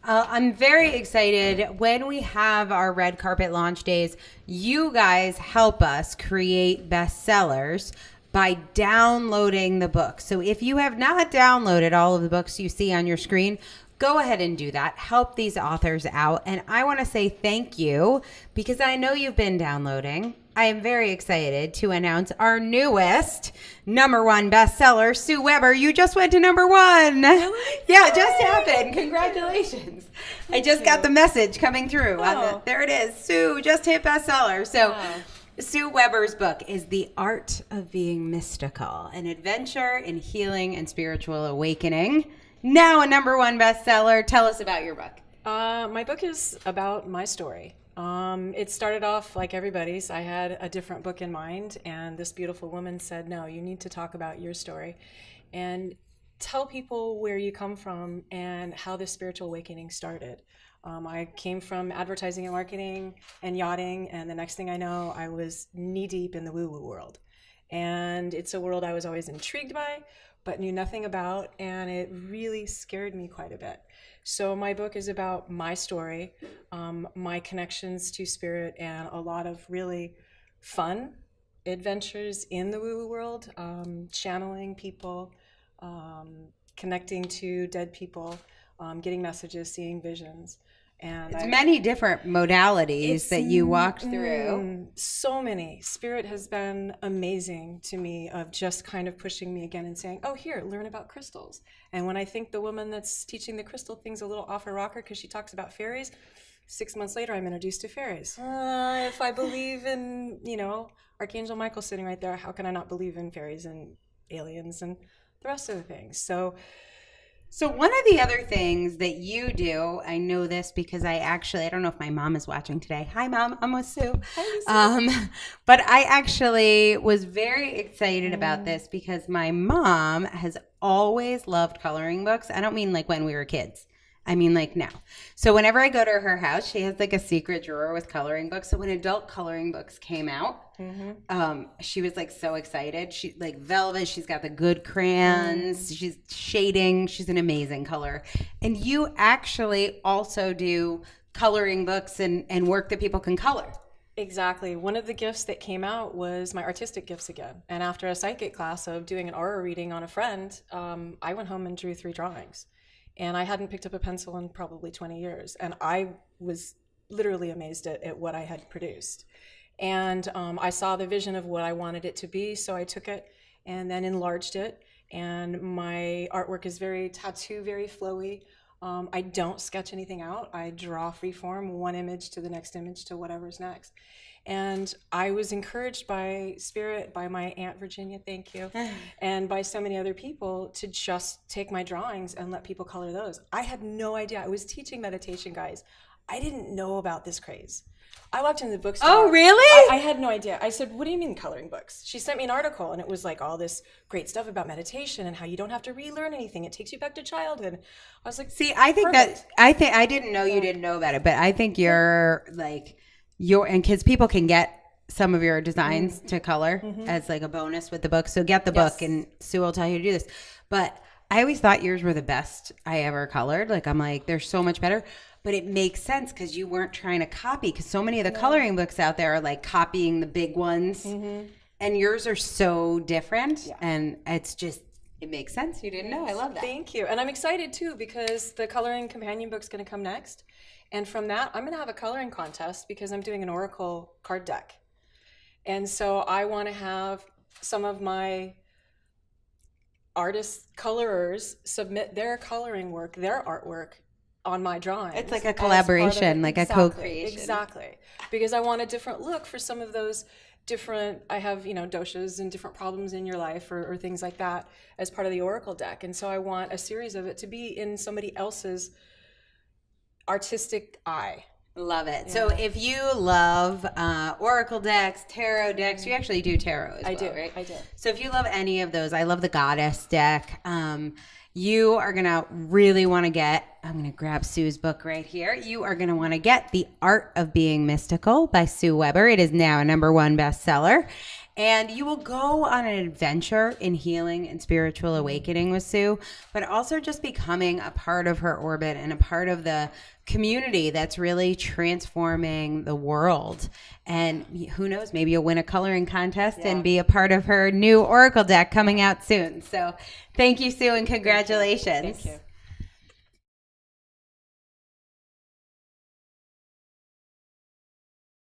I'm very excited. When we have our red carpet launch days, you guys help us create bestsellers by downloading the book. So if you have not downloaded all of the books you see on your screen, go ahead and do that. Help these authors out. And I want to say thank you because I know you've been downloading. I am very excited to announce our newest #1 bestseller, Sue Weber. You just went to #1. Really? Yeah, it just happened. Congratulations. I just got the message coming through. There it is. Sue just hit bestseller. So Sue Weber's book is The Art of Being Mystical, an adventure in healing and spiritual awakening. Now a #1 bestseller. Tell us about your book. My book is about my story. It started off like everybody's. I had a different book in mind, and this beautiful woman said, no, you need to talk about your story and tell people where you come from and how this spiritual awakening started. I came from advertising and marketing and yachting, and the next thing I know, I was knee-deep in the woo-woo world. And it's a world I was always intrigued by, but knew nothing about, and it really scared me quite a bit. So my book is about my story, my connections to spirit, and a lot of really fun adventures in the woo-woo world, channeling people, connecting to dead people, getting messages, seeing visions. And it's many different modalities that you walked through. So many. Spirit has been amazing to me, of just kind of pushing me again and saying, oh, here, learn about crystals. And when I think the woman that's teaching the crystal thing's a little off her rocker because she talks about fairies, 6 months later, I'm introduced to fairies. If I believe in, Archangel Michael sitting right there, how can I not believe in fairies and aliens and the rest of the things? So one of the other things that you do, I know this because I don't know if my mom is watching today. Hi, Mom. I'm with Sue. Hi, Sue. But I actually was very excited about this because my mom has always loved coloring books. I don't mean like when we were kids. I mean like now. So whenever I go to her house, she has like a secret drawer with coloring books. So when adult coloring books came out, she was like so excited. She like velvet. She's got the good crayons. She's shading. She's an amazing color. And you actually also do coloring books and work that people can color. Exactly. One of the gifts that came out was my artistic gifts again. And after a psychic class of doing an aura reading on a friend, I went home and drew 3 drawings. And I hadn't picked up a pencil in probably 20 years. And I was literally amazed at what I had produced. And I saw the vision of what I wanted it to be. So I took it and then enlarged it. And my artwork is very tattoo, very flowy. I don't sketch anything out. I draw freeform, one image to the next image to whatever's next. And I was encouraged by Spirit, by my Aunt Virginia, thank you, and by so many other people to just take my drawings and let people color those. I had no idea. I was teaching meditation, guys. I didn't know about this craze. I walked into the bookstore. Oh, really? I had no idea. I said, what do you mean coloring books? She sent me an article, and it was like all this great stuff about meditation and how you don't have to relearn anything. It takes you back to childhood. I was like, see, I think perfect. I didn't know you didn't know about it, but I think you're like, and kids, people can get some of your designs to color as like a bonus with the book. So get the book and Sue will tell you to do this. But I always thought yours were the best I ever colored. Like, I'm like, they're so much better. But it makes sense because you weren't trying to copy, because so many of the coloring books out there are like copying the big ones. And yours are so different. And it's just, it makes sense. You didn't know. I love that. Thank you. And I'm excited too, because the coloring companion book's going to come next. And from that, I'm going to have a coloring contest because I'm doing an Oracle card deck. And so I want to have some of my artist colorers submit their coloring work, their artwork on my drawings. It's like a collaboration, like a co-creation. Exactly. Because I want a different look for some of those different, I have, doshas and different problems in your life or things like that as part of the Oracle deck. And so I want a series of it to be in somebody else's artistic eye. Love it. Yeah. So if you love Oracle decks, tarot decks, you actually do tarot as well, right? I do. So if you love any of those, I love the Goddess deck. You are going to really want to get, I'm going to grab Sue's book right here. You are going to want to get The Art of Being Mystical by Sue Weber. It is now a #1 bestseller. And you will go on an adventure in healing and spiritual awakening with Sue, but also just becoming a part of her orbit and a part of the community that's really transforming the world. And who knows, maybe you'll win a coloring contest and be a part of her new Oracle deck coming out soon. So thank you, Sue, and congratulations. Thank you.